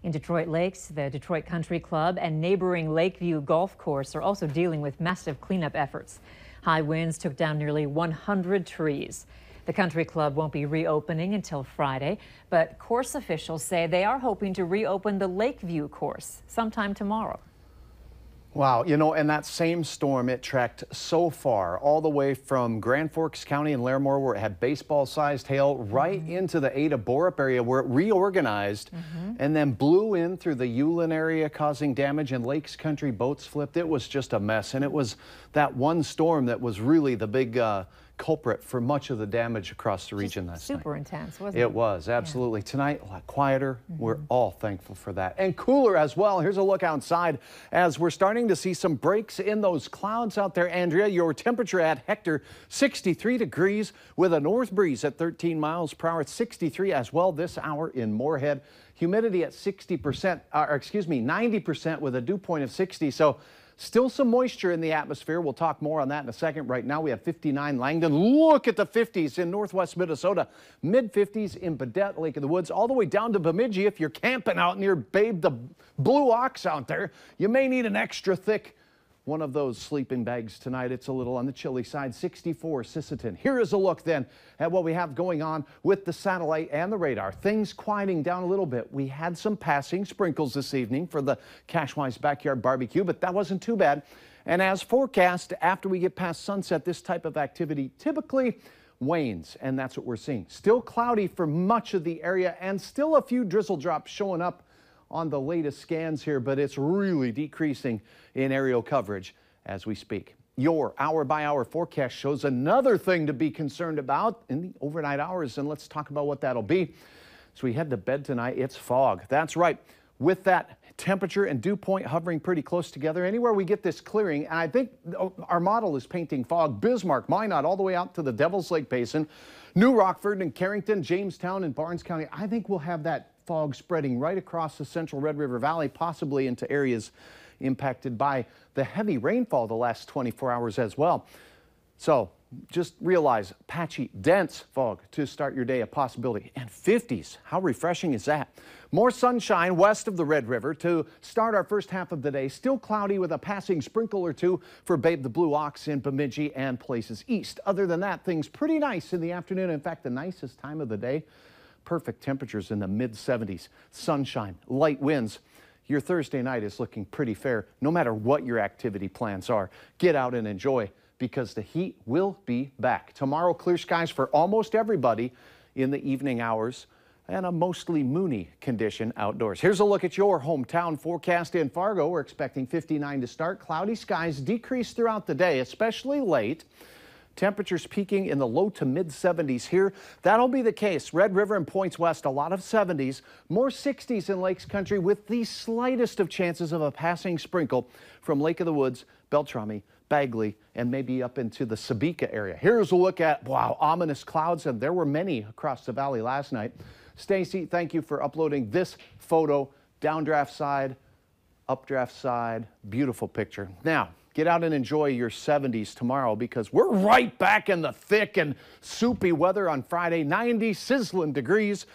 In Detroit Lakes, the Detroit Country Club and neighboring Lakeview Golf Course are also dealing with massive cleanup efforts. High winds took down nearly 100 trees. The country club won't be reopening until Friday, but course officials say they are hoping to reopen the Lakeview course sometime tomorrow. Wow, and that same storm, it tracked so far, all the way from Grand Forks County and Larimore, where it had baseball-sized hail, right into the Ada-Borup area, where it reorganized and then blew in through the Ulen area, causing damage, and Lakes Country boats flipped. It was just a mess, and it was that one storm that was really the big culprit for much of the damage across the region last night. Super intense, wasn't it? It was, absolutely. Yeah. Tonight, a lot quieter. We're all thankful for that. And cooler as well. Here's a look outside as we're starting to see some breaks in those clouds out there. Andrea, your temperature at Hector, 63 degrees with a north breeze at 13 miles per hour. It's 63 as well this hour in Moorhead. Humidity at 90% with a dew point of 60. So still some moisture in the atmosphere. We'll talk more on that in a second. Right now we have 59 Langdon. Look at the 50s in northwest Minnesota. Mid-50s in Badette, Lake of the Woods, all the way down to Bemidji. If you're camping out near Babe the Blue Ox out there, you may need an extra thick one of those sleeping bags tonight. It's a little on the chilly side. 64 Sisseton. Here is a look then at what we have going on with the satellite and the radar. Things quieting down a little bit. We had some passing sprinkles this evening for the Cashwise Backyard Barbecue, but that wasn't too bad. And as forecast, after we get past sunset, this type of activity typically wanes, and that's what we're seeing. Still cloudy for much of the area and still a few drizzle drops showing up on the latest scans here, but it's really decreasing in aerial coverage as we speak. Your hour-by-hour forecast shows another thing to be concerned about in the overnight hours, and let's talk about what that'll be. As we head to bed tonight, it's fog. That's right. With that temperature and dew point hovering pretty close together, anywhere we get this clearing, and I think our model is painting fog. Bismarck, Minot, all the way out to the Devil's Lake Basin, New Rockford and Carrington, Jamestown and Barnes County. I think we'll have that fog spreading right across the central Red River Valley, possibly into areas impacted by the heavy rainfall the last 24 hours as well. So just realize patchy, dense fog to start your day, a possibility. And 50s, how refreshing is that? More sunshine west of the Red River to start our first half of the day. Still cloudy with a passing sprinkle or two for Babe the Blue Ox in Bemidji and places east. Other than that, things pretty nice in the afternoon. In fact, the nicest time of the day. Perfect temperatures in the mid-70s, sunshine, light winds. Your Thursday night is looking pretty fair, no matter what your activity plans are. Get out and enjoy, because the heat will be back. Tomorrow, clear skies for almost everybody in the evening hours and a mostly moony condition outdoors. Here's a look at your hometown forecast in Fargo. We're expecting 59 to start. Cloudy skies decrease throughout the day, especially late. Temperatures peaking in the low to mid 70s here. That'll be the case. Red River and points west, a lot of 70s. More 60s in Lakes Country with the slightest of chances of a passing sprinkle from Lake of the Woods, Beltrami, Bagley, and maybe up into the Sebeka area. Here's a look at, wow, ominous clouds, and there were many across the valley last night. Stacy, thank you for uploading this photo. Downdraft side, updraft side, beautiful picture. Now, get out and enjoy your 70s tomorrow, because we're right back in the thick and soupy weather on Friday, 90 sizzling degrees,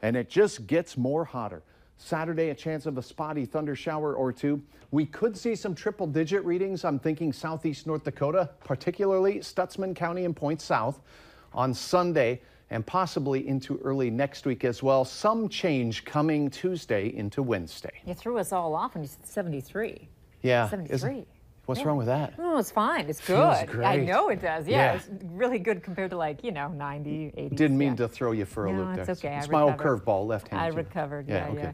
and it just gets more hotter. Saturday, a chance of a spotty thunder shower or two. We could see some triple-digit readings. I'm thinking southeast North Dakota, particularly Stutsman County and Point South on Sunday, and possibly into early next week as well. Some change coming Tuesday into Wednesday. You threw us all off when you said 73. Yeah. 73. What's wrong with that? Oh, it's fine. It's Feels good. great. I know it does. Yeah, it's really good compared to 90, 80. Didn't mean to throw you for a loop there. It's okay. It's my old curveball, left-handed. I recovered. Yeah.